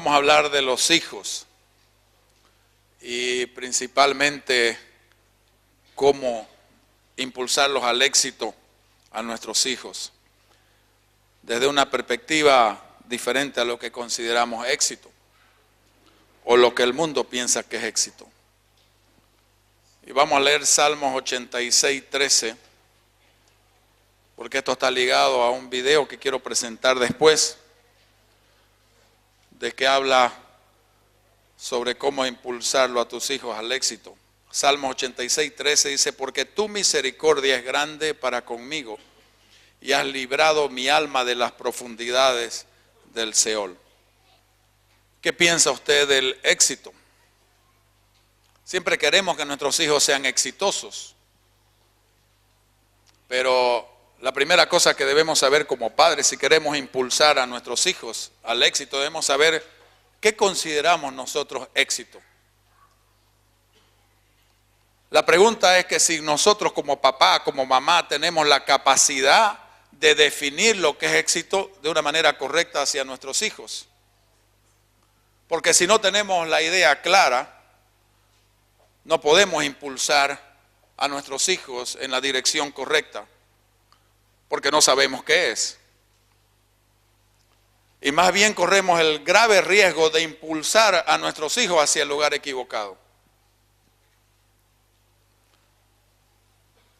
Vamos a hablar de los hijos y principalmente cómo impulsarlos al éxito a nuestros hijos desde una perspectiva diferente a lo que consideramos éxito o lo que el mundo piensa que es éxito. Y vamos a leer Salmos 86, 13, porque esto está ligado a un video que quiero presentar después, de que habla sobre cómo impulsarlo a tus hijos al éxito. Salmos 86, 13 dice: porque tu misericordia es grande para conmigo, y has librado mi alma de las profundidades del Seol. ¿Qué piensa usted del éxito? Siempre queremos que nuestros hijos sean exitosos, pero la primera cosa que debemos saber como padres, si queremos impulsar a nuestros hijos al éxito, debemos saber qué consideramos nosotros éxito. La pregunta es que si nosotros como papá, como mamá, tenemos la capacidad de definir lo que es éxito de una manera correcta hacia nuestros hijos. Porque si no tenemos la idea clara, no podemos impulsar a nuestros hijos en la dirección correcta, porque no sabemos qué es. Y más bien corremos el grave riesgo de impulsar a nuestros hijos hacia el lugar equivocado.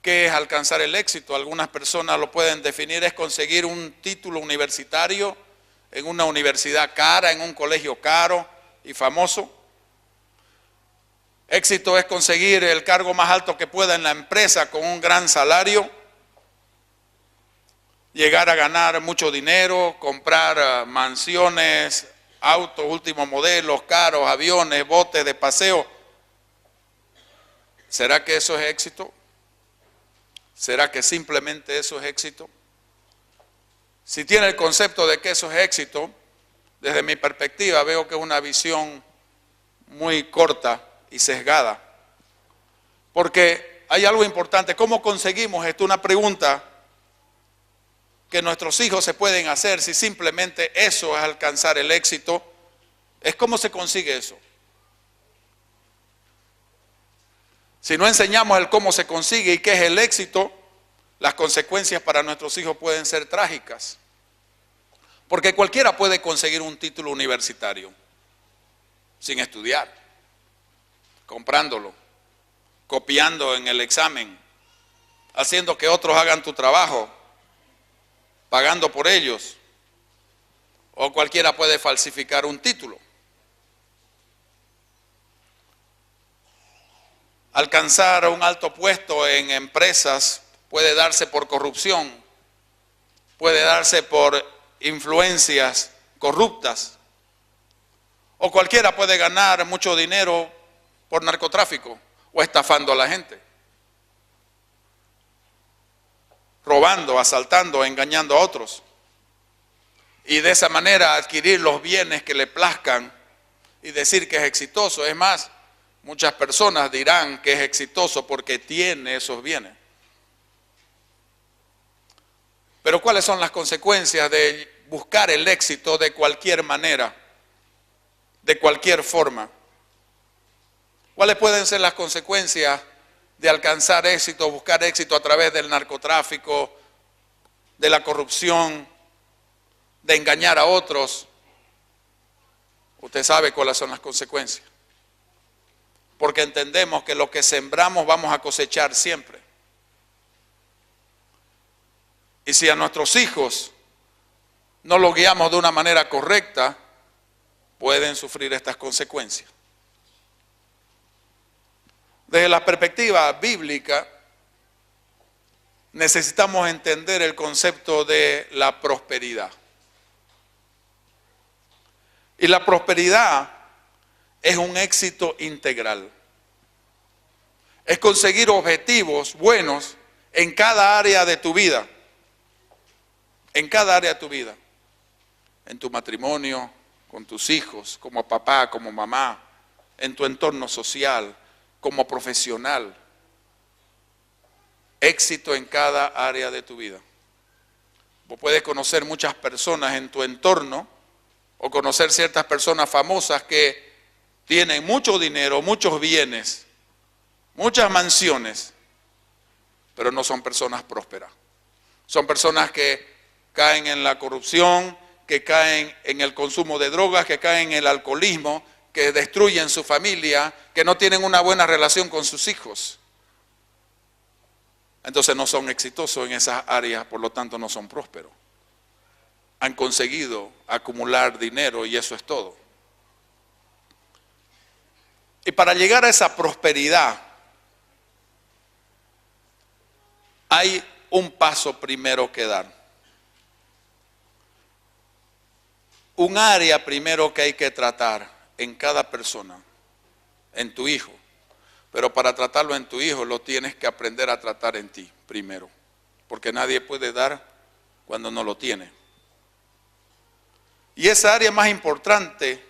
¿Qué es alcanzar el éxito? Algunas personas lo pueden definir, es conseguir un título universitario en una universidad cara, en un colegio caro y famoso. Éxito es conseguir el cargo más alto que pueda en la empresa con un gran salario, llegar a ganar mucho dinero, comprar mansiones, autos, últimos modelos, caros, aviones, botes de paseo. ¿Será que eso es éxito? ¿Será que simplemente eso es éxito? Si tiene el concepto de que eso es éxito, desde mi perspectiva veo que es una visión muy corta y sesgada. Porque hay algo importante. ¿Cómo conseguimos esto? Una pregunta que nuestros hijos se pueden hacer si simplemente eso es alcanzar el éxito, es cómo se consigue eso. Si no enseñamos el cómo se consigue y qué es el éxito, las consecuencias para nuestros hijos pueden ser trágicas. Porque cualquiera puede conseguir un título universitario sin estudiar, comprándolo, copiando en el examen, haciendo que otros hagan tu trabajo, pagando por ellos, o cualquiera puede falsificar un título. Alcanzar un alto puesto en empresas puede darse por corrupción, puede darse por influencias corruptas, o cualquiera puede ganar mucho dinero por narcotráfico o estafando a la gente, robando, asaltando, engañando a otros, y de esa manera adquirir los bienes que le plazcan y decir que es exitoso. Es más, muchas personas dirán que es exitoso porque tiene esos bienes. Pero ¿cuáles son las consecuencias de buscar el éxito de cualquier manera, de cualquier forma? ¿Cuáles pueden ser las consecuencias de alcanzar éxito, buscar éxito a través del narcotráfico, de la corrupción, de engañar a otros? Usted sabe cuáles son las consecuencias. Porque entendemos que lo que sembramos vamos a cosechar siempre. Y si a nuestros hijos no los guiamos de una manera correcta, pueden sufrir estas consecuencias. Desde la perspectiva bíblica, necesitamos entender el concepto de la prosperidad. Y la prosperidad es un éxito integral. Es conseguir objetivos buenos en cada área de tu vida. En cada área de tu vida. En tu matrimonio, con tus hijos, como papá, como mamá, en tu entorno social, como profesional. Éxito en cada área de tu vida. Vos puedes conocer muchas personas en tu entorno o conocer ciertas personas famosas que tienen mucho dinero, muchos bienes, muchas mansiones, pero no son personas prósperas. Son personas que caen en la corrupción, que caen en el consumo de drogas, que caen en el alcoholismo, que destruyen su familia, que no tienen una buena relación con sus hijos. Entonces no son exitosos en esas áreas, por lo tanto no son prósperos. Han conseguido acumular dinero y eso es todo. Y para llegar a esa prosperidad, hay un paso primero que dar. Un área primero que hay que tratar en cada persona, en tu hijo. Pero para tratarlo en tu hijo, lo tienes que aprender a tratar en ti primero. Porque nadie puede dar cuando no lo tiene. Y esa área más importante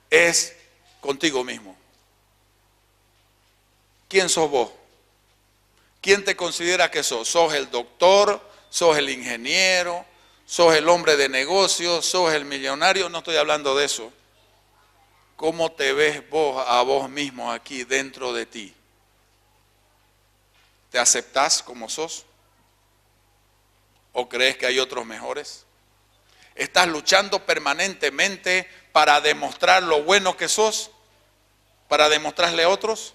es contigo mismo. ¿Quién sos vos? ¿Quién te considera que sos? ¿Sos el doctor? ¿Sos el ingeniero? ¿Sos el hombre de negocios? ¿Sos el millonario? No estoy hablando de eso. ¿Cómo te ves vos a vos mismo aquí dentro de ti? ¿Te aceptás como sos? ¿O crees que hay otros mejores? ¿Estás luchando permanentemente para demostrar lo bueno que sos? ¿Para demostrarle a otros?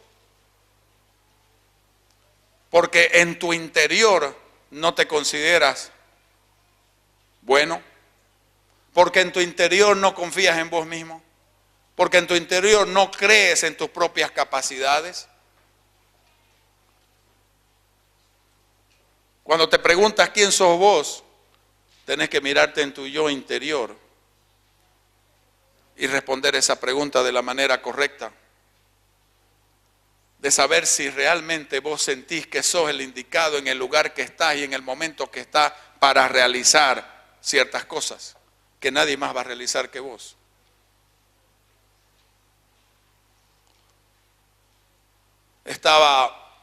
Porque en tu interior no te consideras bueno. Porque en tu interior no confías en vos mismo. Porque en tu interior no crees en tus propias capacidades. Cuando te preguntas quién sos vos, tenés que mirarte en tu yo interior y responder esa pregunta de la manera correcta. De saber si realmente vos sentís que sos el indicado en el lugar que estás y en el momento que estás para realizar ciertas cosas que nadie más va a realizar que vos. Estaba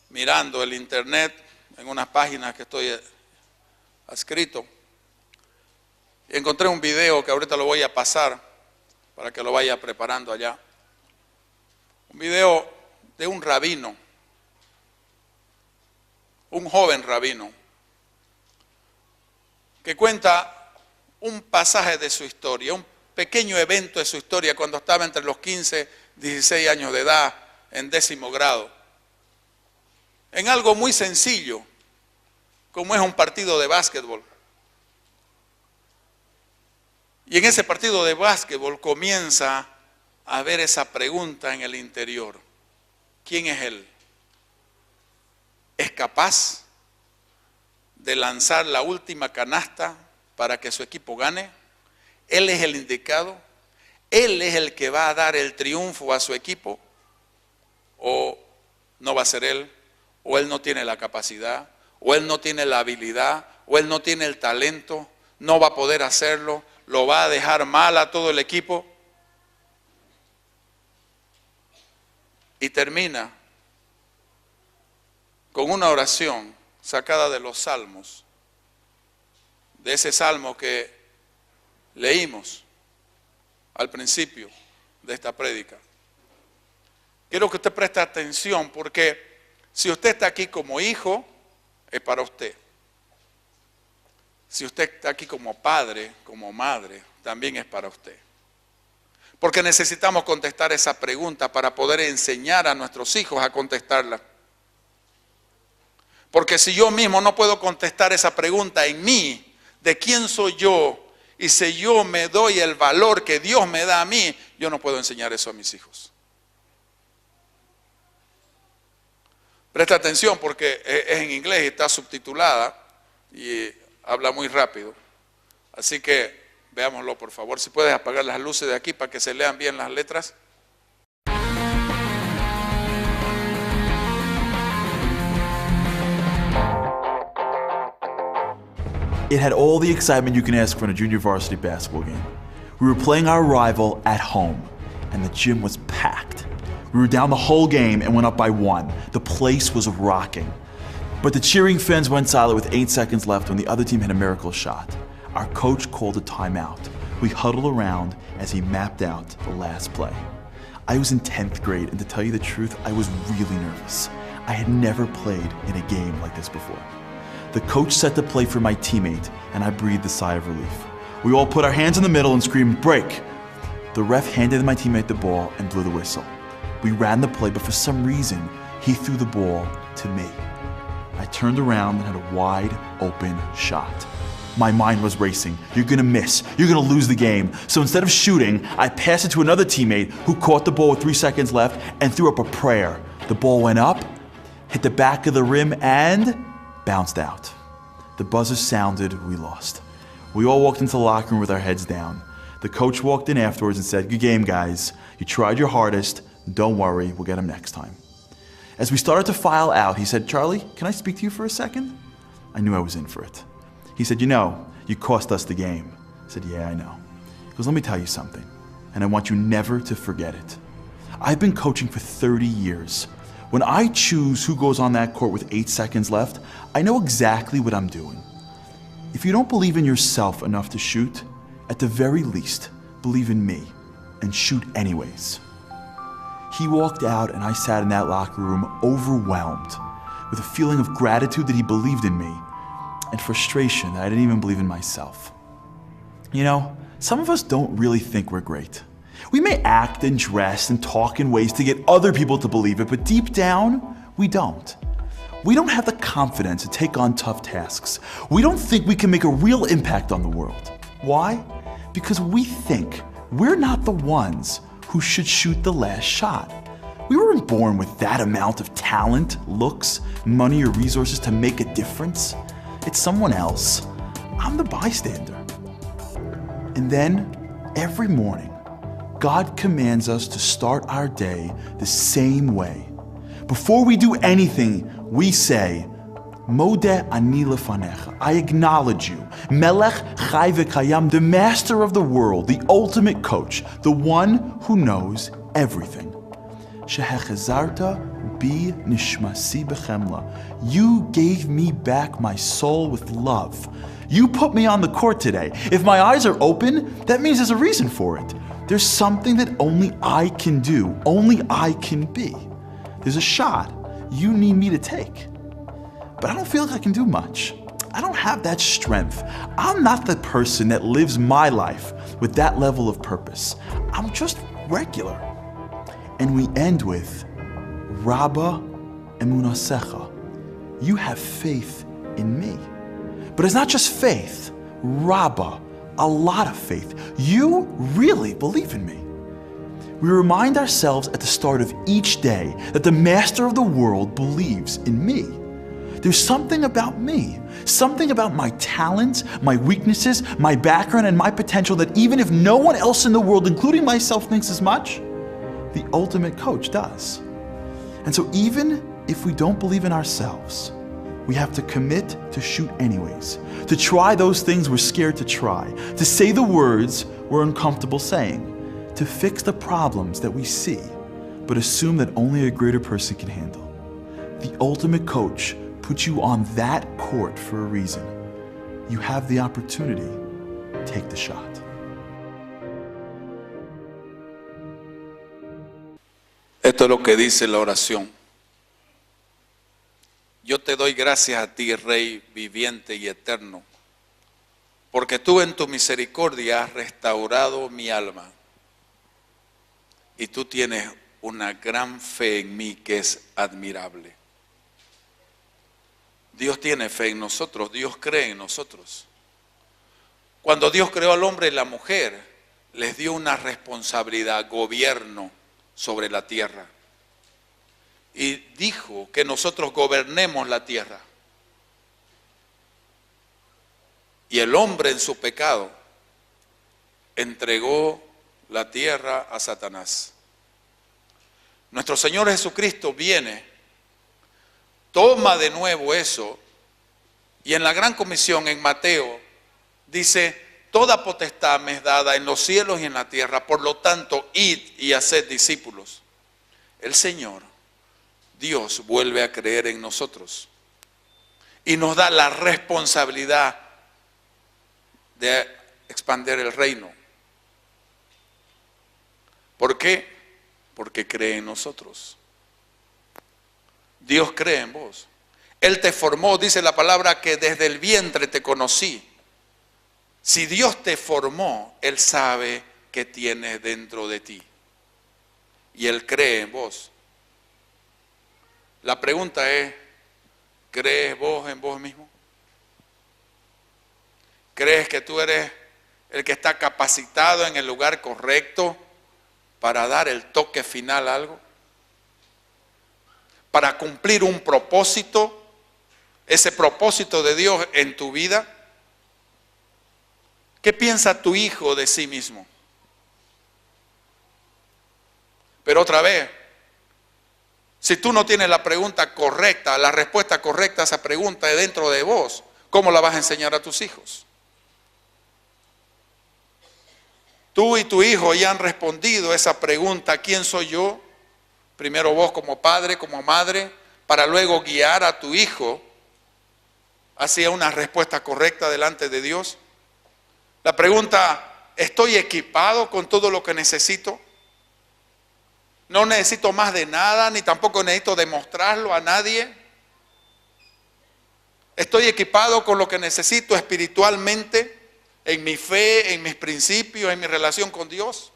mirando el internet en unas páginas que estoy adscrito. Y encontré un video que ahorita lo voy a pasar para que lo vaya preparando allá. Un video de un rabino, un joven rabino, que cuenta un pasaje de su historia, un pequeño evento de su historia cuando estaba entre los 15 y 16 años de edad, en 10º grado. En algo muy sencillo, como es un partido de básquetbol. Y en ese partido de básquetbol comienza a ver esa pregunta en el interior. ¿Quién es él? ¿Es capaz de lanzar la última canasta para que su equipo gane? ¿Él es el indicado? ¿Él es el que va a dar el triunfo a su equipo? ¿O no va a ser él? ¿O él no tiene la capacidad? ¿O él no tiene la habilidad? ¿O él no tiene el talento? ¿No va a poder hacerlo? ¿Lo va a dejar mal a todo el equipo? Y termina con una oración sacada de los salmos, de ese salmo que leímos al principio de esta prédica. Quiero que usted preste atención porque si usted está aquí como hijo, es para usted. Si usted está aquí como padre, como madre, también es para usted. Porque necesitamos contestar esa pregunta para poder enseñar a nuestros hijos a contestarla. Porque si yo mismo no puedo contestar esa pregunta en mí, de quién soy yo, y si yo me doy el valor que Dios me da a mí, yo no puedo enseñar eso a mis hijos. Presta atención porque es en inglés y está subtitulada y habla muy rápido. Así que veámoslo, por favor. Si puedes apagar las luces de aquí para que se lean bien las letras. It had all the excitement you can ask for in a junior varsity basketball game. We were playing our rival at home, and the gym was packed. We were down the whole game and went up by 1. The place was rocking. But the cheering fans went silent with 8 seconds left when the other team hit a miracle shot. our coach called a timeout. We huddled around as he mapped out the last play. I was in 10th grade, and to tell you the truth, I was really nervous. I had never played in a game like this before. The coach set the play for my teammate, and I breathed a sigh of relief. We all put our hands in the middle and screamed, "Break!" The ref handed my teammate the ball and blew the whistle. We ran the play, but for some reason, he threw the ball to me. I turned around and had a wide open shot. My mind was racing. You're gonna miss. You're gonna lose the game. So instead of shooting, I passed it to another teammate who caught the ball with 3 seconds left and threw up a prayer. The ball went up, hit the back of the rim, and bounced out. The buzzer sounded, we lost. We all walked into the locker room with our heads down. The coach walked in afterwards and said, "Good game, guys. You tried your hardest. Don't worry, we'll get them next time." As we started to file out, he said, "Charlie, can I speak to you for a second?" I knew I was in for it. He said, "You cost us the game." I said, "Yeah, I know." He goes, "Let me tell you something, and I want you never to forget it. I've been coaching for 30 years. When I choose who goes on that court with 8 seconds left, I know exactly what I'm doing. If you don't believe in yourself enough to shoot, at the very least, believe in me and shoot anyways." He walked out and I sat in that locker room overwhelmed with a feeling of gratitude that he believed in me and frustration that I didn't even believe in myself. Some of us don't really think we're great. We may act and dress and talk in ways to get other people to believe it, but deep down, we don't. We don't have the confidence to take on tough tasks. We don't think we can make a real impact on the world. Why? Because we think we're not the ones who should shoot the last shot. We weren't born with that amount of talent, looks, money, or resources to make a difference. It's someone else. I'm the bystander. And then, every morning, God commands us to start our day the same way. Before we do anything, we say, "Modeh ani lefanecha." I acknowledge you, Melech Chai V'Kayam, the master of the world, the ultimate coach, the one who knows everything. Shehechazarta bi nishmasi b'chemla. You gave me back my soul with love. You put me on the court today. If my eyes are open, that means there's a reason for it. There's something that only I can do, only I can be. There's a shot you need me to take. But I don't feel like I can do much. I don't have that strength. I'm not the person that lives my life with that level of purpose. I'm just regular. And we end with, Rabba emunasecha. You have faith in me. But it's not just faith, Rabba, a lot of faith. You really believe in me. We remind ourselves at the start of each day that the master of the world believes in me. There's something about me, something about my talents, my weaknesses, my background, and my potential that even if no one else in the world, including myself, thinks as much, the ultimate coach does. And so even if we don't believe in ourselves, we have to commit to shoot anyways, to try those things we're scared to try, to say the words we're uncomfortable saying, to fix the problems that we see, but assume that only a greater person can handle. The ultimate coach put you on that court for a reason. You have the opportunity. Take the shot. Esto es lo que dice la oración. Yo te doy gracias a ti, Rey viviente y eterno, porque tú en tu misericordia has restaurado mi alma y tú tienes una gran fe en mí que es admirable. Dios tiene fe en nosotros, Dios cree en nosotros. Cuando Dios creó al hombre y la mujer, les dio una responsabilidad, gobierno sobre la tierra. Y dijo que nosotros gobernemos la tierra. Y el hombre en su pecado entregó la tierra a Satanás. Nuestro Señor Jesucristo viene, toma de nuevo eso, y en la gran comisión en Mateo dice: toda potestad me es dada en los cielos y en la tierra, por lo tanto id y haced discípulos. El Señor, Dios, vuelve a creer en nosotros y nos da la responsabilidad de expandir el reino. ¿Por qué? Porque cree en nosotros. Dios cree en vos. Él te formó, dice la palabra, que desde el vientre te conocí. Si Dios te formó, Él sabe qué tienes dentro de ti. Y Él cree en vos. La pregunta es, ¿crees vos en vos mismo? ¿Crees que tú eres el que está capacitado en el lugar correcto para dar el toque final a algo? Para cumplir un propósito, ese propósito de Dios en tu vida. ¿Qué piensa tu hijo de sí mismo? Pero otra vez, si tú no tienes la pregunta correcta, la respuesta correcta a esa pregunta dentro de vos, ¿cómo la vas a enseñar a tus hijos? Tú y tu hijo ya han respondido esa pregunta, ¿quién soy yo? Primero vos como padre, como madre, para luego guiar a tu hijo hacia una respuesta correcta delante de Dios. La pregunta, ¿estoy equipado con todo lo que necesito? No necesito más de nada, ni tampoco necesito demostrarlo a nadie. Estoy equipado con lo que necesito espiritualmente, en mi fe, en mis principios, en mi relación con Dios.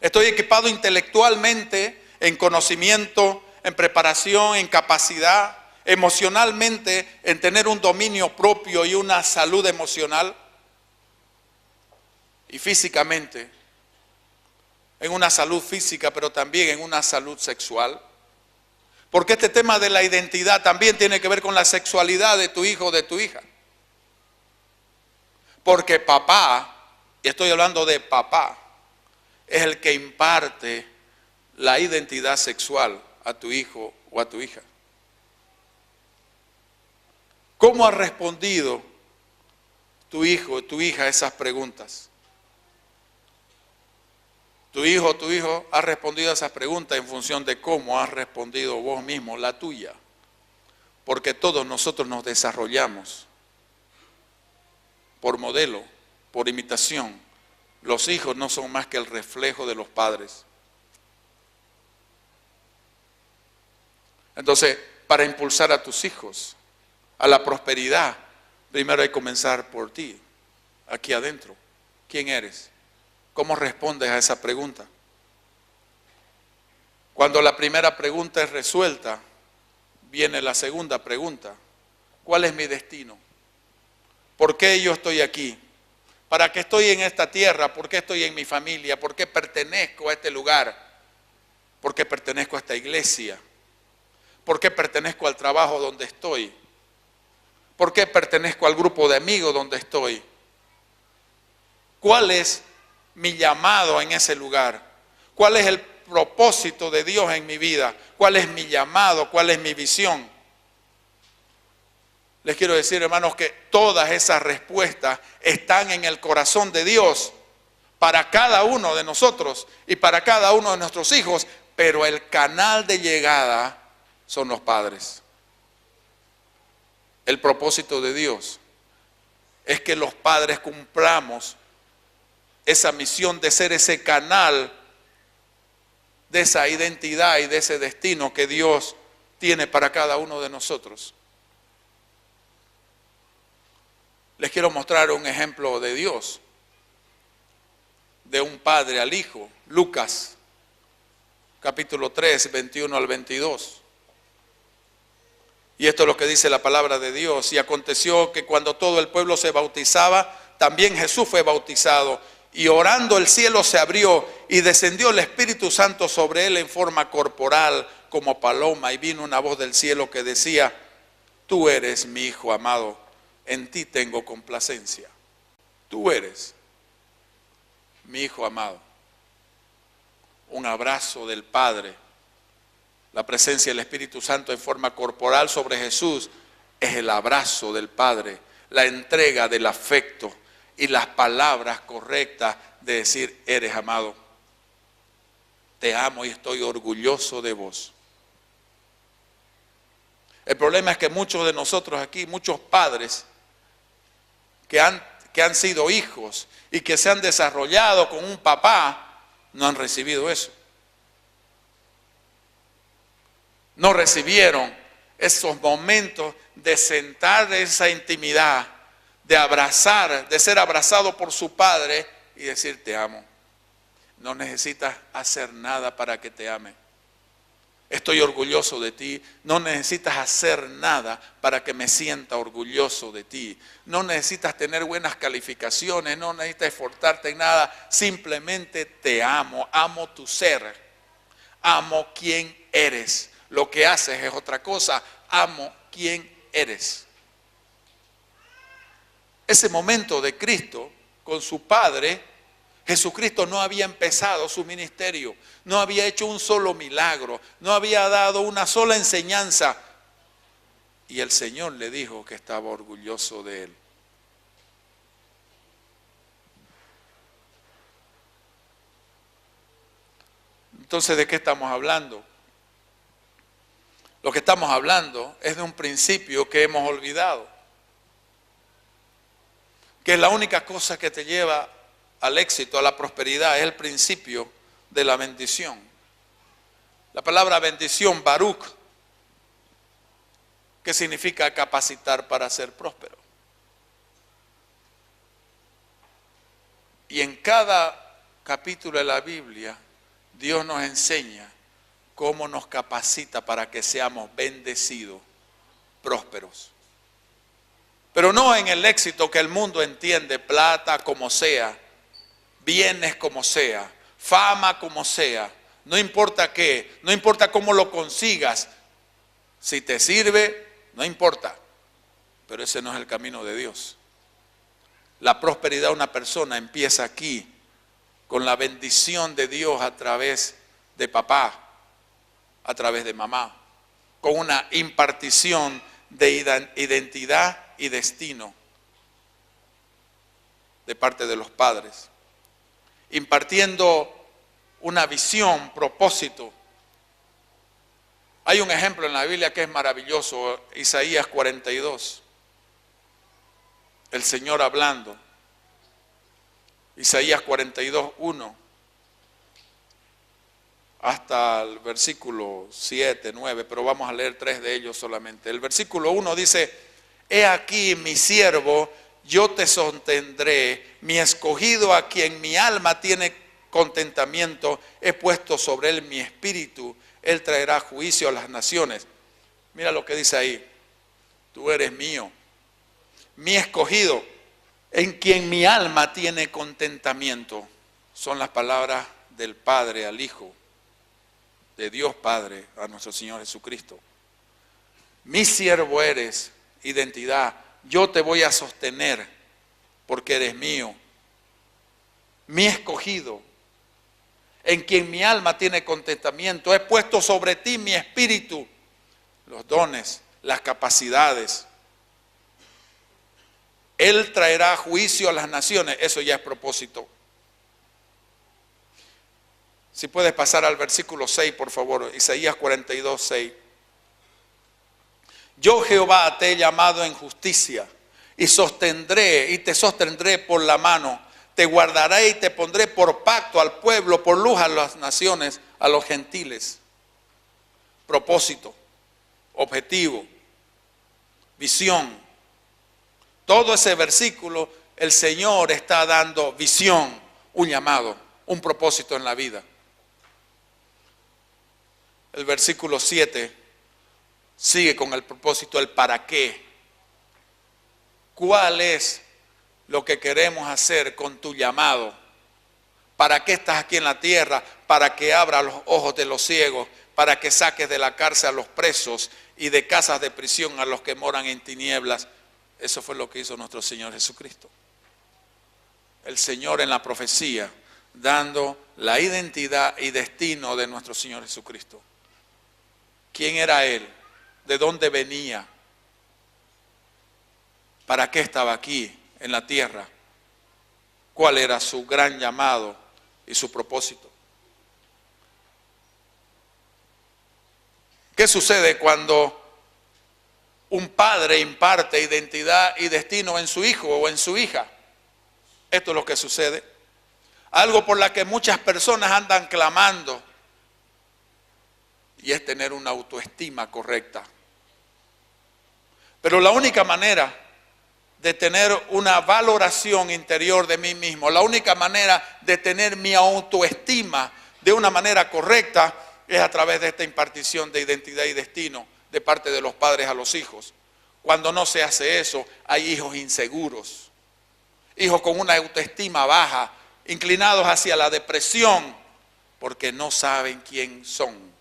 Estoy equipado intelectualmente, en conocimiento, en preparación, en capacidad, emocionalmente, en tener un dominio propio y una salud emocional. Y físicamente, en una salud física, pero también en una salud sexual. Porque este tema de la identidad también tiene que ver con la sexualidad de tu hijo o de tu hija. Porque papá, y estoy hablando de papá, es el que imparte la identidad sexual a tu hijo o a tu hija. ¿Cómo ha respondido tu hijo o tu hija a esas preguntas? Tu hijo o tu hijo ha respondido a esas preguntas en función de cómo has respondido vos mismo la tuya. Porque todos nosotros nos desarrollamos por modelo, por imitación. Los hijos no son más que el reflejo de los padres. Entonces, para impulsar a tus hijos a la prosperidad, primero hay que comenzar por ti, aquí adentro. ¿Quién eres? ¿Cómo respondes a esa pregunta? Cuando la primera pregunta es resuelta, viene la segunda pregunta. ¿Cuál es mi destino? ¿Por qué yo estoy aquí? ¿Para qué estoy en esta tierra? ¿Por qué estoy en mi familia? ¿Por qué pertenezco a este lugar? ¿Por qué pertenezco a esta iglesia? ¿Por qué pertenezco al trabajo donde estoy? ¿Por qué pertenezco al grupo de amigos donde estoy? ¿Cuál es mi llamado en ese lugar? ¿Cuál es el propósito de Dios en mi vida? ¿Cuál es mi llamado? ¿Cuál es mi visión? Les quiero decir, hermanos, que todas esas respuestas están en el corazón de Dios para cada uno de nosotros y para cada uno de nuestros hijos, pero el canal de llegada son los padres. El propósito de Dios es que los padres cumplamos esa misión de ser ese canal de esa identidad y de ese destino que Dios tiene para cada uno de nosotros. Les quiero mostrar un ejemplo de Dios, de un padre al hijo. Lucas, capítulo 3, 21 al 22. Y esto es lo que dice la palabra de Dios. Y aconteció que cuando todo el pueblo se bautizaba, también Jesús fue bautizado. Y orando el cielo se abrió y descendió el Espíritu Santo sobre él en forma corporal como paloma. Y vino una voz del cielo que decía: tú eres mi Hijo amado, en ti tengo complacencia. Tú eres mi Hijo amado. Un abrazo del Padre. La presencia del Espíritu Santo en forma corporal sobre Jesús es el abrazo del Padre, la entrega del afecto y las palabras correctas de decir: eres amado, te amo y estoy orgulloso de vos. El problema es que muchos de nosotros aquí, muchos padres que que han sido hijos y que se han desarrollado con un papá, no han recibido eso. No recibieron esos momentos de sentar en esa intimidad, de abrazar, de ser abrazado por su padre y decir te amo. No necesitas hacer nada para que te ame. Estoy orgulloso de ti. No necesitas hacer nada para que me sienta orgulloso de ti. No necesitas tener buenas calificaciones, no necesitas esforzarte en nada. Simplemente te amo, amo tu ser, amo quién eres. Lo que haces es otra cosa, amo quién eres. Ese momento de Cristo con su Padre, Jesucristo no había empezado su ministerio, no había hecho un solo milagro, no había dado una sola enseñanza. Y el Señor le dijo que estaba orgulloso de él. Entonces, ¿de qué estamos hablando? Lo que estamos hablando es de un principio que hemos olvidado, que es la única cosa que te lleva al éxito, a la prosperidad, es el principio de la bendición. La palabra bendición, Baruch, que significa capacitar para ser próspero. Y en cada capítulo de la Biblia, Dios nos enseña cómo nos capacita para que seamos bendecidos, prósperos. Pero no en el éxito que el mundo entiende, plata como sea, bienes como sea, fama como sea, no importa qué, no importa cómo lo consigas, si te sirve, no importa, pero ese no es el camino de Dios. La prosperidad de una persona empieza aquí, con la bendición de Dios a través de papá, a través de mamá, con una impartición de identidad y destino de parte de los padres, impartiendo una visión, propósito. Hay un ejemplo en la Biblia que es maravilloso, Isaías 42, el Señor hablando, Isaías 42, 1, hasta el versículo 7, 9, pero vamos a leer 3 de ellos solamente. El versículo 1 dice: he aquí mi siervo, yo te sostendré, mi escogido a quien mi alma tiene contentamiento, he puesto sobre él mi espíritu, él traerá juicio a las naciones. Mira lo que dice ahí: tú eres mío, mi escogido, en quien mi alma tiene contentamiento. Son las palabras del Padre al Hijo, de Dios Padre a nuestro Señor Jesucristo. Mi siervo eres, identidad, yo te voy a sostener porque eres mío, mi escogido, en quien mi alma tiene contentamiento. He puesto sobre ti mi espíritu, los dones, las capacidades. Él traerá juicio a las naciones. Eso ya es propósito. Si puedes pasar al versículo 6, por favor, Isaías 42, 6. Yo, Jehová, te he llamado en justicia y te sostendré por la mano. Te guardaré y te pondré por pacto al pueblo, por luz a las naciones, a los gentiles. Propósito, objetivo, visión. Todo ese versículo, el Señor está dando visión, un llamado, un propósito en la vida. El versículo 7 sigue con el propósito, el para qué. ¿Cuál es lo que queremos hacer con tu llamado? ¿Para qué estás aquí en la tierra? Para que abra los ojos de los ciegos, para que saques de la cárcel a los presos y de casas de prisión a los que moran en tinieblas. Eso fue lo que hizo nuestro Señor Jesucristo. El Señor en la profecía, dando la identidad y destino de nuestro Señor Jesucristo. ¿Quién era Él? ¿De dónde venía? ¿Para qué estaba aquí en la tierra? ¿Cuál era su gran llamado y su propósito? ¿Qué sucede cuando un padre imparte identidad y destino en su hijo o en su hija? Esto es lo que sucede. Algo por la que muchas personas andan clamando, y es tener una autoestima correcta. Pero la única manera de tener una valoración interior de mí mismo, la única manera de tener mi autoestima de una manera correcta, es a través de esta impartición de identidad y destino de parte de los padres a los hijos. Cuando no se hace eso, hay hijos inseguros, hijos con una autoestima baja, inclinados hacia la depresión, porque no saben quién son.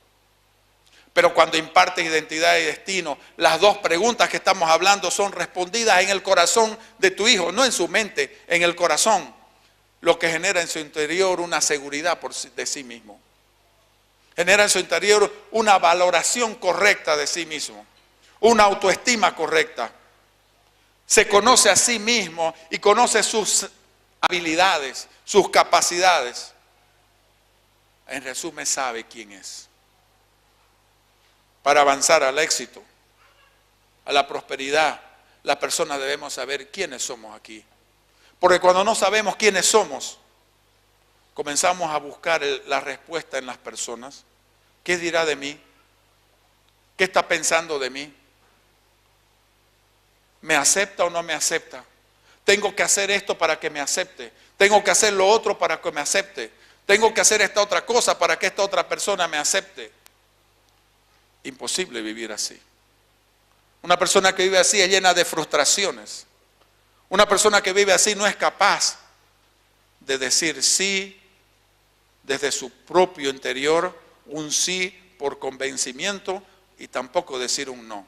Pero cuando impartes identidad y destino, las dos preguntas que estamos hablando son respondidas en el corazón de tu hijo, no en su mente, en el corazón, lo que genera en su interior una seguridad de sí mismo. Genera en su interior una valoración correcta de sí mismo, una autoestima correcta. Se conoce a sí mismo y conoce sus habilidades, sus capacidades. En resumen, sabe quién es. Para avanzar al éxito, a la prosperidad, las personas debemos saber quiénes somos aquí. Porque cuando no sabemos quiénes somos, comenzamos a buscar la respuesta en las personas. ¿Qué dirá de mí? ¿Qué está pensando de mí? ¿Me acepta o no me acepta? Tengo que hacer esto para que me acepte. Tengo que hacer lo otro para que me acepte. Tengo que hacer esta otra cosa para que esta otra persona me acepte. Imposible vivir así. Una persona que vive así es llena de frustraciones. Una persona que vive así no es capaz de decir sí desde su propio interior, un sí por convencimiento, y tampoco decir un no.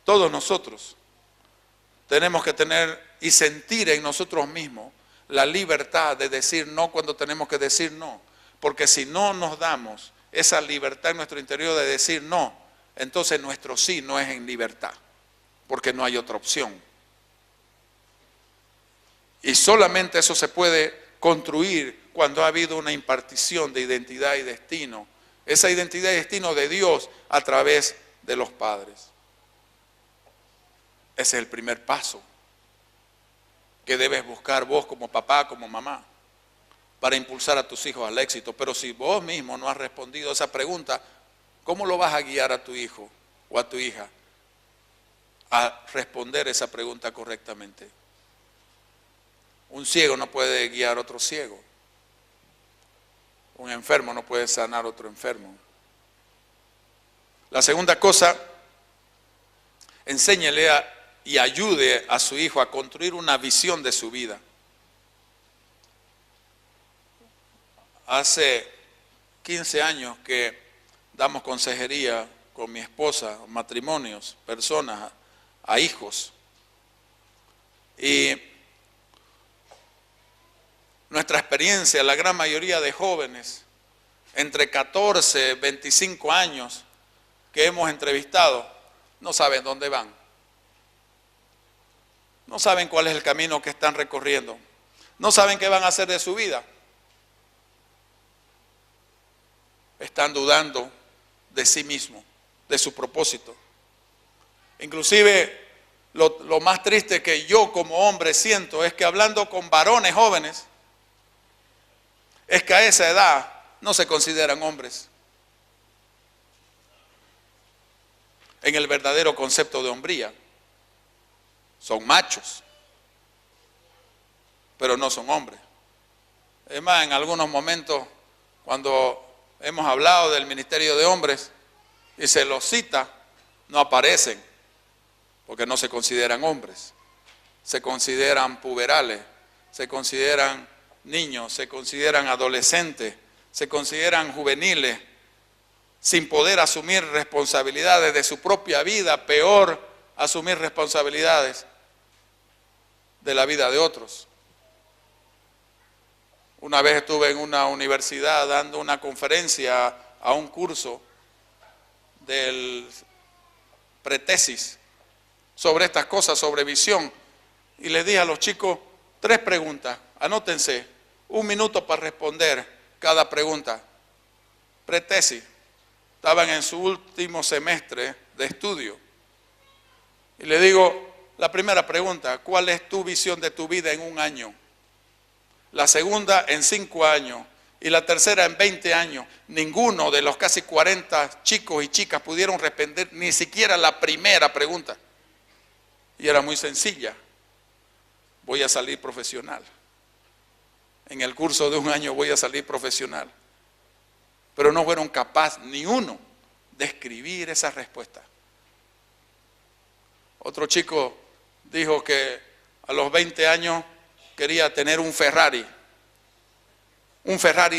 Todos nosotros tenemos que tener y sentir en nosotros mismos la libertad de decir no cuando tenemos que decir no. Porque si no nos damos esa libertad en nuestro interior de decir no, entonces nuestro sí no es en libertad, porque no hay otra opción. Y solamente eso se puede construir cuando ha habido una impartición de identidad y destino, esa identidad y destino de Dios a través de los padres. Ese es el primer paso que debes buscar vos como papá, como mamá, para impulsar a tus hijos al éxito. Pero si vos mismo no has respondido a esa pregunta, ¿cómo lo vas a guiar a tu hijo o a tu hija a responder esa pregunta correctamente? Un ciego no puede guiar a otro ciego. Un enfermo no puede sanar a otro enfermo. La segunda cosa, enséñele y ayude a su hijo a construir una visión de su vida. Hace 15 años que damos consejería con mi esposa, matrimonios, personas, a hijos. Y nuestra experiencia, la gran mayoría de jóvenes, entre 14 y 25 años que hemos entrevistado, no saben dónde van. No saben cuál es el camino que están recorriendo. No saben qué van a hacer de su vida. Están dudando de sí mismo, de su propósito. Inclusive lo más triste que yo como hombre siento es que hablando con varones jóvenes, es que a esa edad no se consideran hombres en el verdadero concepto de hombría. Son machos, pero no son hombres. Es más, en algunos momentos cuando hemos hablado del ministerio de hombres y se los cita, no aparecen, porque no se consideran hombres. Se consideran puberales, se consideran niños, se consideran adolescentes, se consideran juveniles, sin poder asumir responsabilidades de su propia vida, peor asumir responsabilidades de la vida de otros. Una vez estuve en una universidad dando una conferencia a un curso del pretesis sobre estas cosas, sobre visión, y les dije a los chicos 3 preguntas, anótense, 1 minuto para responder cada pregunta. Pretesis, estaban en su último semestre de estudio, y le digo, la primera pregunta, ¿cuál es tu visión de tu vida en un año? La segunda, en 5 años. Y la tercera, en 20 años. Ninguno de los casi 40 chicos y chicas pudieron responder ni siquiera la primera pregunta. Y era muy sencilla. Voy a salir profesional. En el curso de un año voy a salir profesional. Pero no fueron capaces ni uno de escribir esa respuesta. Otro chico dijo que a los 20 años quería tener un Ferrari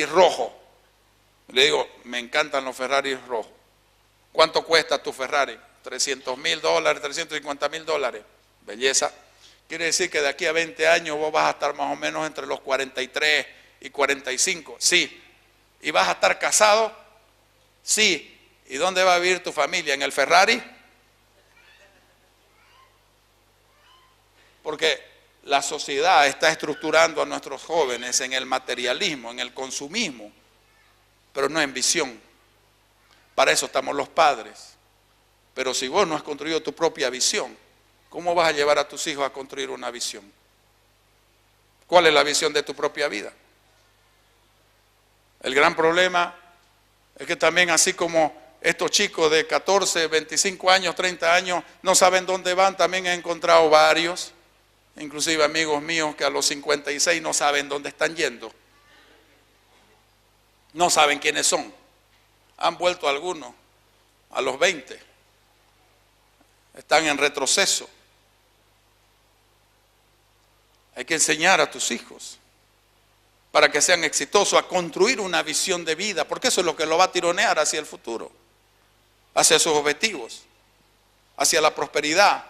rojo. Le digo, me encantan los Ferraris rojos. ¿Cuánto cuesta tu Ferrari? $300,000, $350,000. Belleza. Quiere decir que de aquí a 20 años vos vas a estar más o menos entre los 43 y 45. Sí. ¿Y vas a estar casado? Sí. ¿Y dónde va a vivir tu familia? ¿En el Ferrari? Porque la sociedad está estructurando a nuestros jóvenes en el materialismo, en el consumismo, pero no en visión. Para eso estamos los padres. Pero si vos no has construido tu propia visión, ¿cómo vas a llevar a tus hijos a construir una visión? ¿Cuál es la visión de tu propia vida? El gran problema es que también, así como estos chicos de 14, 25 años, 30 años, no saben dónde van, también he encontrado varios, inclusive amigos míos que a los 56 no saben dónde están yendo. No saben quiénes son. Han vuelto algunos a los 20. Están en retroceso. Hay que enseñar a tus hijos para que sean exitosos a construir una visión de vida, porque eso es lo que lo va a tironear hacia el futuro, hacia sus objetivos, hacia la prosperidad.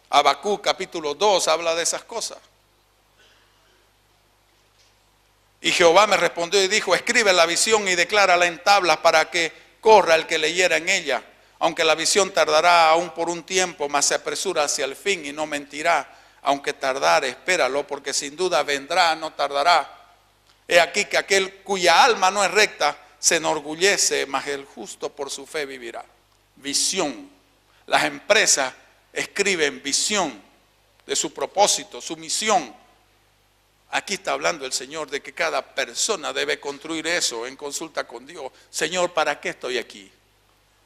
Habacuc capítulo 2 habla de esas cosas. Y Jehová me respondió y dijo, escribe la visión y declárala en tablas para que corra el que leyera en ella. Aunque la visión tardará aún por un tiempo, mas se apresura hacia el fin y no mentirá. Aunque tardare, espéralo, porque sin duda vendrá, no tardará. He aquí que aquel cuya alma no es recta se enorgullece, mas el justo por su fe vivirá. Visión. Las empresas escriben visión de su propósito, su misión. Aquí está hablando el Señor de que cada persona debe construir eso en consulta con Dios. Señor, ¿para qué estoy aquí?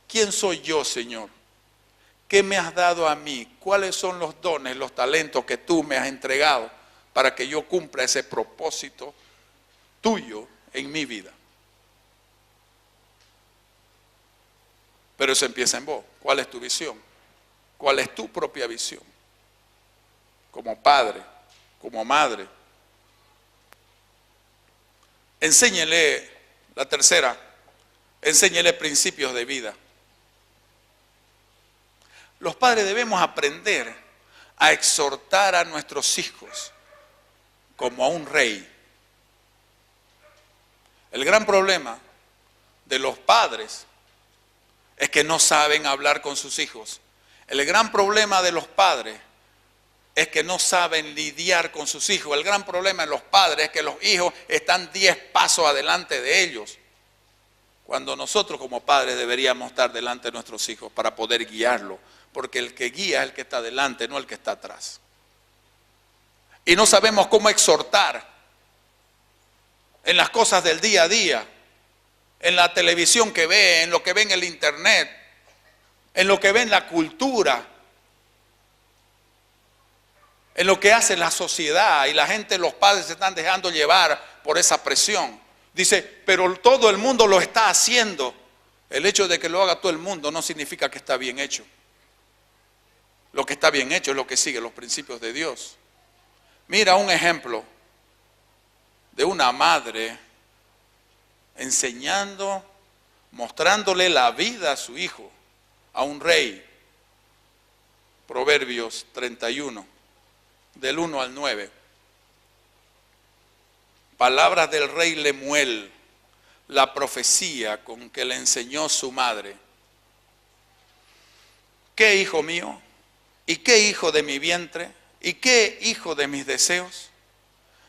¿Quién soy yo, Señor? ¿Qué me has dado a mí? ¿Cuáles son los dones, los talentos que tú me has entregado para que yo cumpla ese propósito tuyo en mi vida? Pero eso empieza en vos. ¿Cuál es tu visión? ¿Cuál es tu propia visión? Como padre, como madre. Enséñele, la tercera, enséñele principios de vida. Los padres debemos aprender a exhortar a nuestros hijos como a un rey. El gran problema de los padres es que no saben hablar con sus hijos. El gran problema de los padres es que no saben lidiar con sus hijos. El gran problema de los padres es que los hijos están 10 pasos adelante de ellos, cuando nosotros como padres deberíamos estar delante de nuestros hijos para poder guiarlos, porque el que guía es el que está delante, no el que está atrás. Y no sabemos cómo exhortar en las cosas del día a día, en la televisión que ve, en lo que ve en el internet, en lo que ve en la cultura, en lo que hace la sociedad, y la gente, los padres se están dejando llevar por esa presión. Dice, pero todo el mundo lo está haciendo. El hecho de que lo haga todo el mundo no significa que está bien hecho. Lo que está bien hecho es lo que sigue los principios de Dios. Mira un ejemplo de una madre enseñando, mostrándole la vida a su hijo, a un rey. Proverbios 31, del 1 al 9. Palabras del rey Lemuel, la profecía con que le enseñó su madre. ¿Qué hijo mío? ¿Y qué hijo de mi vientre? ¿Y qué hijo de mis deseos?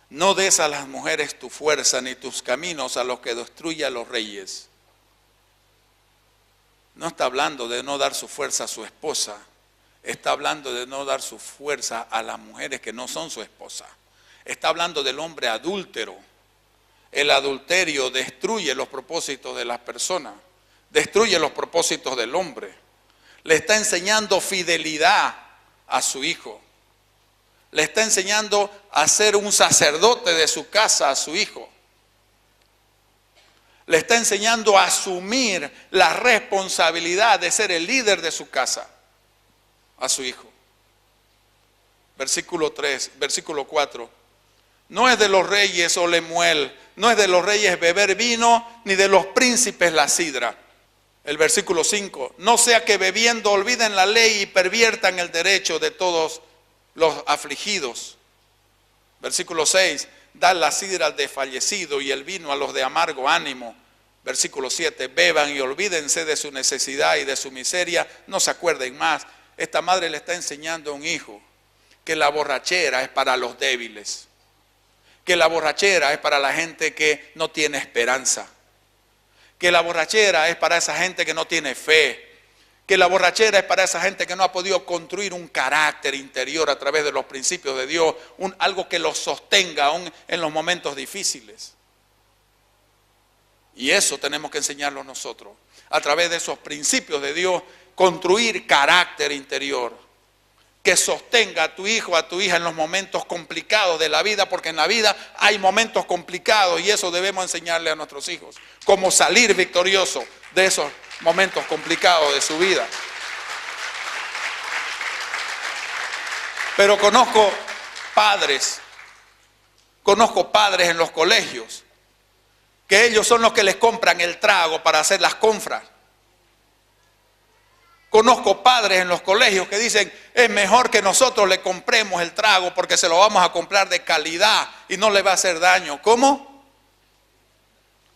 No des a las mujeres tu fuerza, ni tus caminos a los que destruye a los reyes. No está hablando de no dar su fuerza a su esposa está hablando de no dar su fuerza a las mujeres que no son su esposa. Está hablando del hombre adúltero. El adulterio destruye los propósitos de las personas, destruye los propósitos del hombre. Le está enseñando fidelidad a su hijo. Le está enseñando a ser un sacerdote de su casa a su hijo. Le está enseñando a asumir la responsabilidad de ser el líder de su casa a su hijo. Versículo 4. No es de los reyes, oh Lemuel, no es de los reyes beber vino, ni de los príncipes la sidra. El versículo 5. No sea que bebiendo olviden la ley y perviertan el derecho de todos los afligidos. Versículo 6. Da la sidra al desfallecido y el vino a los de amargo ánimo. Versículo 7. Beban y olvídense de su necesidad y de su miseria, no se acuerden más. Esta madre le está enseñando a un hijo que la borrachera es para los débiles, que la borrachera es para la gente que no tiene esperanza, que la borrachera es para esa gente que no tiene fe, que la borrachera es para esa gente que no ha podido construir un carácter interior a través de los principios de Dios, algo que los sostenga aún en los momentos difíciles. Y eso tenemos que enseñarlo nosotros, a través de esos principios de Dios, construir carácter interior, que sostenga a tu hijo, a tu hija en los momentos complicados de la vida, porque en la vida hay momentos complicados y eso debemos enseñarle a nuestros hijos, cómo salir victorioso de esos momentos complicados de su vida. Pero conozco padres en los colegios, que ellos son los que les compran el trago para hacer las compras. Conozco padres en los colegios que dicen, es mejor que nosotros le compremos el trago porque se lo vamos a comprar de calidad y no le va a hacer daño. ¿Cómo?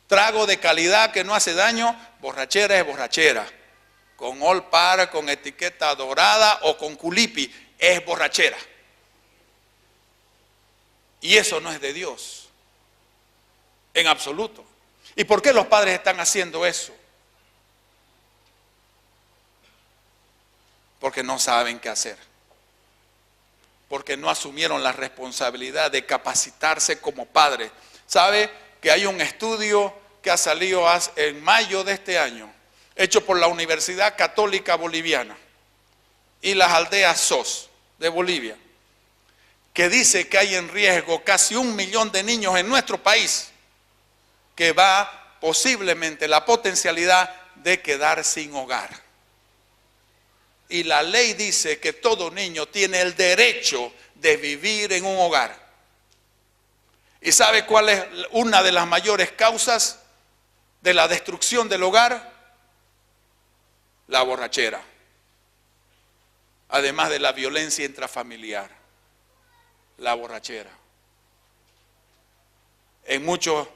Trago de calidad que no hace daño, borrachera es borrachera. Con All Par, con etiqueta dorada o con culipi, es borrachera. Y eso no es de Dios, en absoluto. ¿Y por qué los padres están haciendo eso? Porque no saben qué hacer. Porque no asumieron la responsabilidad de capacitarse como padres. ¿Sabe que hay un estudio que ha salido en mayo de este año, hecho por la Universidad Católica Boliviana y las aldeas SOS de Bolivia, que dice que hay en riesgo casi 1 millón de niños en nuestro país, que va posiblemente la potencialidad de quedar sin hogar? Y la ley dice que todo niño tiene el derecho de vivir en un hogar. ¿Y sabe cuál es una de las mayores causas de la destrucción del hogar? La borrachera. Además de la violencia intrafamiliar, la borrachera. En muchos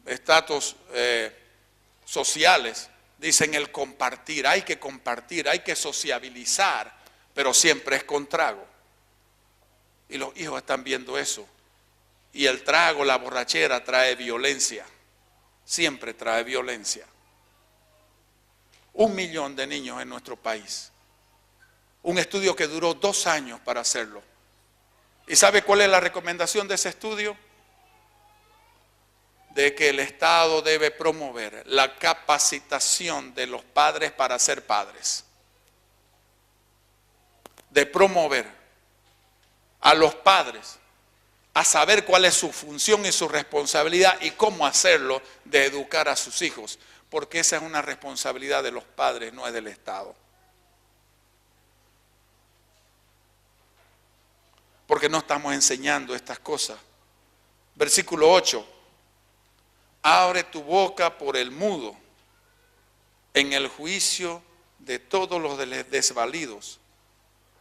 estratos sociales dicen el compartir, hay que sociabilizar, pero siempre es con trago. Y los hijos están viendo eso. Y el trago, la borrachera trae violencia, siempre trae violencia. 1 millón de niños en nuestro país. Un estudio que duró 2 años para hacerlo. ¿Y sabe cuál es la recomendación de ese estudio? De que el Estado debe promover la capacitación de los padres para ser padres. De promover a los padres a saber cuál es su función y su responsabilidad y cómo hacerlo, de educar a sus hijos. Porque esa es una responsabilidad de los padres, no es del Estado. Porque no estamos enseñando estas cosas. Versículo 8. Abre tu boca por el mudo en el juicio de todos los desvalidos.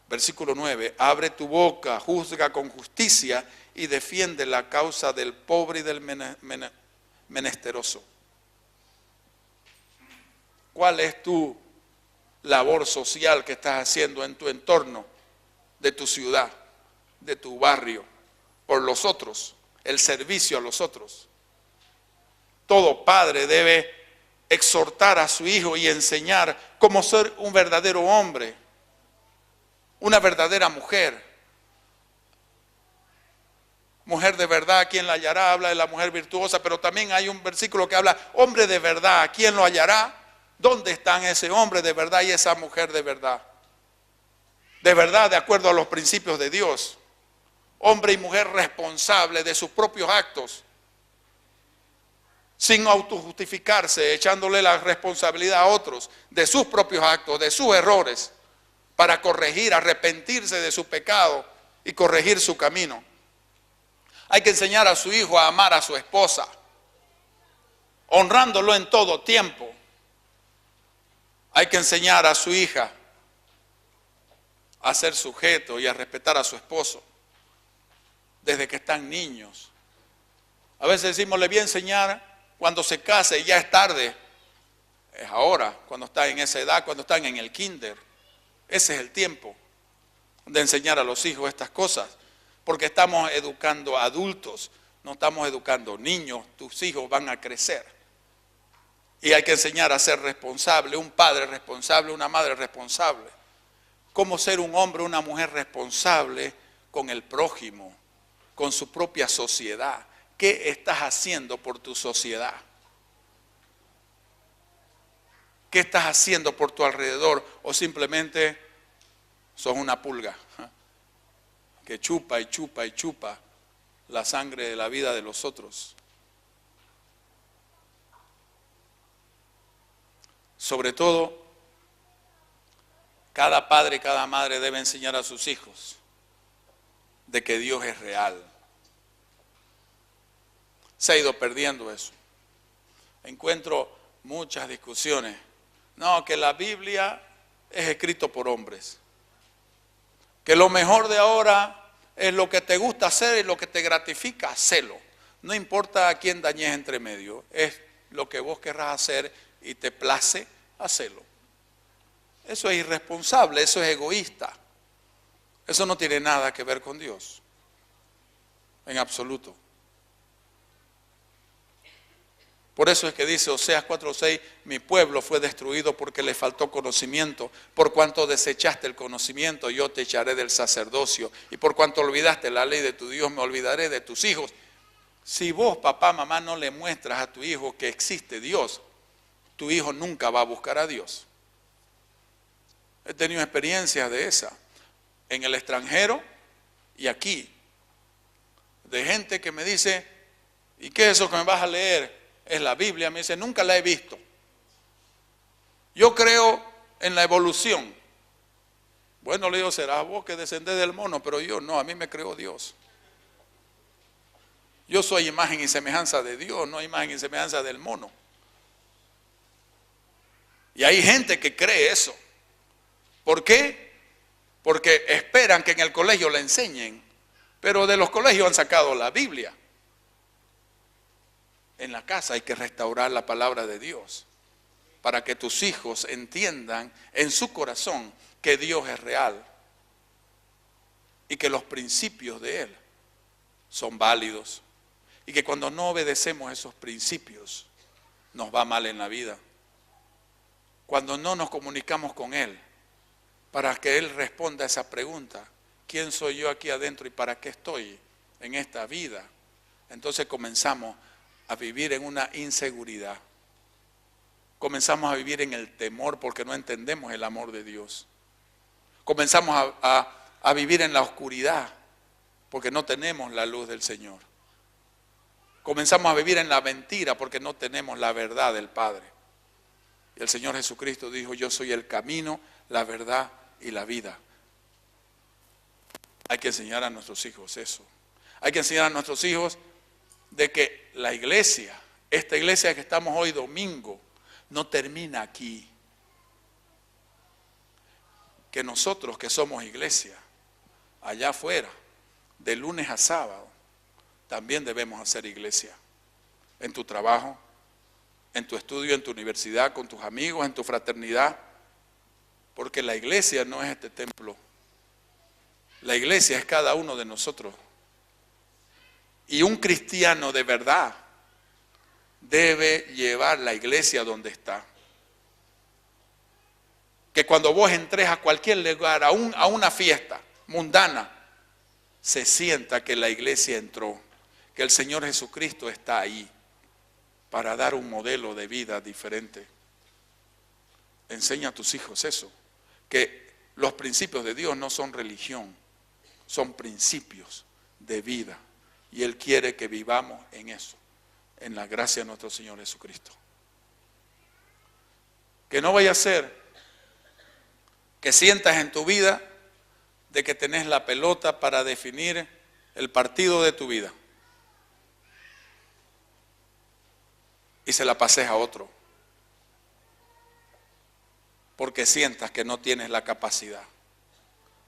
Versículo 9. Abre tu boca, juzga con justicia y defiende la causa del pobre y del menesteroso. ¿Cuál es tu labor social que estás haciendo en tu entorno, de tu ciudad, de tu barrio, por los otros, el servicio a los otros? Todo padre debe exhortar a su hijo y enseñar cómo ser un verdadero hombre, una verdadera mujer. Mujer de verdad, ¿quién la hallará? Habla de la mujer virtuosa, pero también hay un versículo que habla, hombre de verdad, ¿quién lo hallará? ¿Dónde están ese hombre de verdad y esa mujer de verdad? De verdad, de acuerdo a los principios de Dios. Hombre y mujer responsable de sus propios actos, sin autojustificarse, echándole la responsabilidad a otros de sus propios actos, de sus errores, para corregir, arrepentirse de su pecado y corregir su camino. Hay que enseñar a su hijo a amar a su esposa, honrándolo en todo tiempo. Hay que enseñar a su hija a ser sujeto y a respetar a su esposo desde que están niños. A veces decimos, le voy a enseñar cuando se case y ya es tarde. Es ahora, cuando está en esa edad, cuando están en el kinder. Ese es el tiempo de enseñar a los hijos estas cosas. Porque estamos educando a adultos, no estamos educando niños. Tus hijos van a crecer. Y hay que enseñar a ser responsable, un padre responsable, una madre responsable. Cómo ser un hombre, una mujer responsable con el prójimo, con su propia sociedad. ¿Qué estás haciendo por tu sociedad? ¿Qué estás haciendo por tu alrededor? O simplemente sos una pulga que chupa y chupa y chupa la sangre de la vida de los otros. Sobre todo, cada padre y cada madre debe enseñar a sus hijos de que Dios es real. Se ha ido perdiendo eso. Encuentro muchas discusiones. No, que la Biblia es escrito por hombres. Que lo mejor de ahora es lo que te gusta hacer y lo que te gratifica, hacelo. No importa a quién dañes entre medio, es lo que vos querrás hacer y te place, hacelo. Eso es irresponsable, eso es egoísta. Eso no tiene nada que ver con Dios, en absoluto. Por eso es que dice Oseas 4:6, mi pueblo fue destruido porque le faltó conocimiento. Por cuanto desechaste el conocimiento, yo te echaré del sacerdocio. Y por cuanto olvidaste la ley de tu Dios, me olvidaré de tus hijos. Si vos, papá, mamá, no le muestras a tu hijo que existe Dios, tu hijo nunca va a buscar a Dios. He tenido experiencias de esa, en el extranjero y aquí, de gente que me dice, ¿y qué es eso que me vas a leer? Es la Biblia. Me dice, nunca la he visto. Yo creo en la evolución. Bueno, le digo, será vos que descendés del mono, pero yo no, a mí me creó Dios. Yo soy imagen y semejanza de Dios, no imagen y semejanza del mono. Y hay gente que cree eso. ¿Por qué? Porque esperan que en el colegio le enseñen, pero de los colegios han sacado la Biblia. En la casa hay que restaurar la palabra de Dios para que tus hijos entiendan en su corazón que Dios es real y que los principios de Él son válidos y que cuando no obedecemos esos principios nos va mal en la vida. Cuando no nos comunicamos con Él para que Él responda a esa pregunta, ¿quién soy yo aquí adentro y para qué estoy en esta vida? Entonces comenzamos a vivir en una inseguridad. Comenzamos a vivir en el temor porque no entendemos el amor de Dios. Comenzamos a vivir en la oscuridad porque no tenemos la luz del Señor. Comenzamos a vivir en la mentira porque no tenemos la verdad del Padre. Y el Señor Jesucristo dijo, yo soy el camino, la verdad y la vida. Hay que enseñar a nuestros hijos eso. Hay que enseñar a nuestros hijos de que la iglesia, esta iglesia que estamos hoy domingo, no termina aquí. Que nosotros que somos iglesia, allá afuera, de lunes a sábado, también debemos hacer iglesia. En tu trabajo, en tu estudio, en tu universidad, con tus amigos, en tu fraternidad. Porque la iglesia no es este templo. La iglesia es cada uno de nosotros. Y un cristiano de verdad debe llevar la iglesia donde está. que cuando vos entres a cualquier lugar, a una fiesta mundana, se sienta que la iglesia entró, que el Señor Jesucristo está ahí para dar un modelo de vida diferente. Enseña a tus hijos eso, que los principios de Dios no son religión, son principios de vida. Y Él quiere que vivamos en eso, en la gracia de nuestro Señor Jesucristo. Que no vaya a ser que sientas en tu vida de que tenés la pelota para definir el partido de tu vida y se la pases a otro, porque sientas que no tienes la capacidad,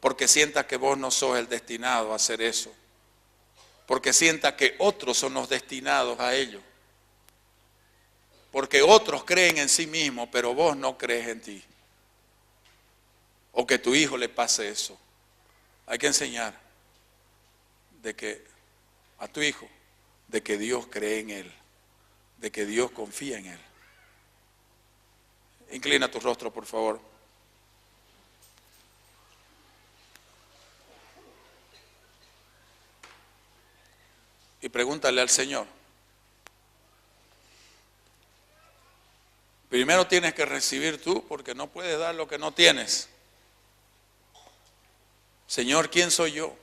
porque sientas que vos no sos el destinado a hacer eso, porque sientas que otros son los destinados a ello, porque otros creen en sí mismos, pero vos no crees en ti, o que tu hijo le pase eso. Hay que enseñar a tu hijo de que Dios cree en él, de que Dios confía en él. Inclina tu rostro, por favor. Y pregúntale al Señor. Primero tienes que recibir tú, porque no puedes dar lo que no tienes. Señor, ¿quién soy yo?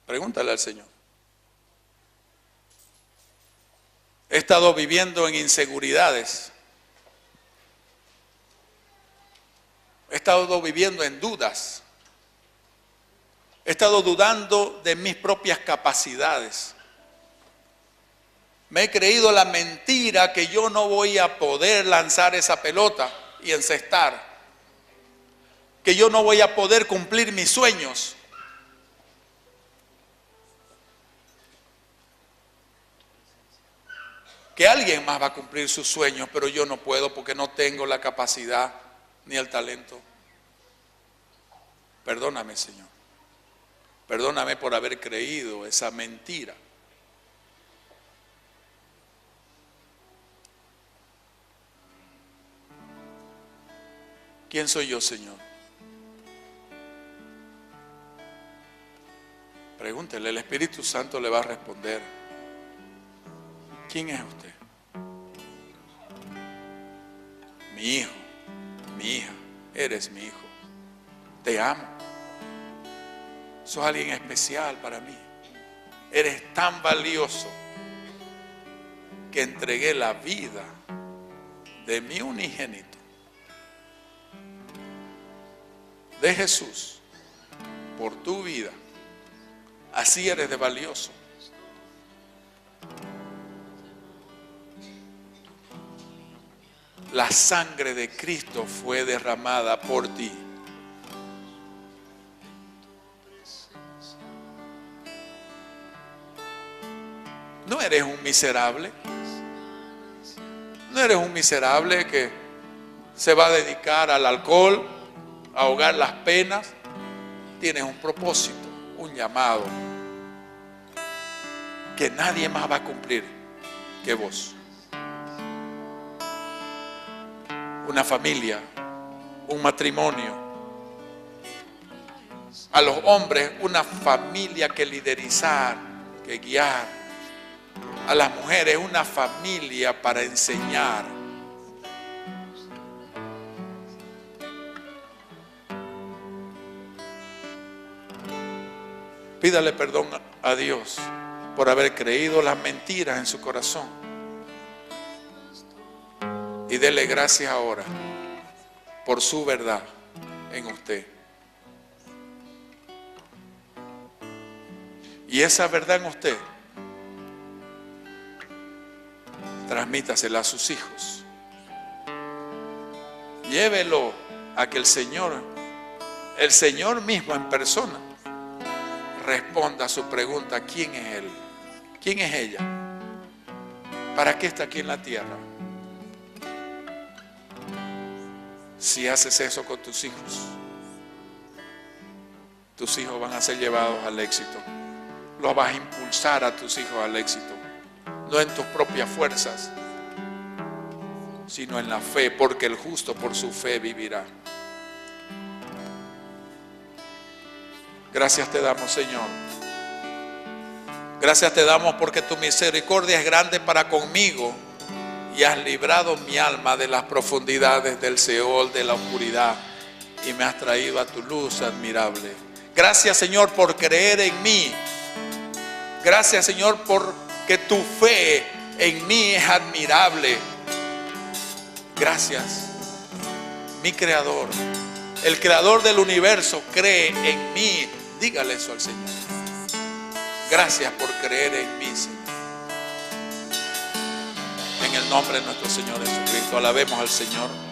Pregúntale al Señor. He estado viviendo en inseguridades. He estado viviendo en dudas. He estado dudando de mis propias capacidades. Me he creído la mentira que yo no voy a poder lanzar esa pelota y encestar. Que yo no voy a poder cumplir mis sueños. Que alguien más va a cumplir sus sueños, pero yo no puedo porque no tengo la capacidad ni el talento. Perdóname, Señor. Perdóname por haber creído esa mentira. ¿Quién soy yo, Señor? Pregúntele, el Espíritu Santo le va a responder. ¿Quién es usted? Mi hijo, mi hija, eres mi hijo. Te amo. Sos alguien especial para mí. Eres tan valioso que entregué la vida de mi unigénito, de Jesús, por tu vida. Así eres de valioso. La sangre de Cristo fue derramada por ti. No eres un miserable. No eres un miserable que se va a dedicar al alcohol, a ahogar las penas. Tienes un propósito, un llamado que nadie más va a cumplir que vos. Una familia, un matrimonio. A los hombres, una familia que liderizar, que guiar. A las mujeres, una familia para enseñar. Pídale perdón a Dios por haber creído las mentiras en su corazón. Y dele gracias ahora por su verdad en usted. Y esa verdad en usted, transmítasela a sus hijos. Llévelo a que el Señor mismo en persona, responda a su pregunta: ¿quién es Él? ¿Quién es ella? ¿Para qué está aquí en la tierra? Si haces eso con tus hijos van a ser llevados al éxito. Los vas a impulsar a tus hijos al éxito, no en tus propias fuerzas, sino en la fe, porque el justo por su fe vivirá. Gracias te damos, Señor. Gracias te damos porque tu misericordia es grande para conmigo y has librado mi alma de las profundidades del Seol, de la oscuridad, y me has traído a tu luz admirable. Gracias, Señor, por creer en mí. Gracias, Señor, porque tu fe en mí es admirable. Gracias, mi Creador, el Creador del universo, cree en mí. Dígale eso al Señor. Gracias por creer en mí, Señor. En el nombre de nuestro Señor Jesucristo, alabemos al Señor.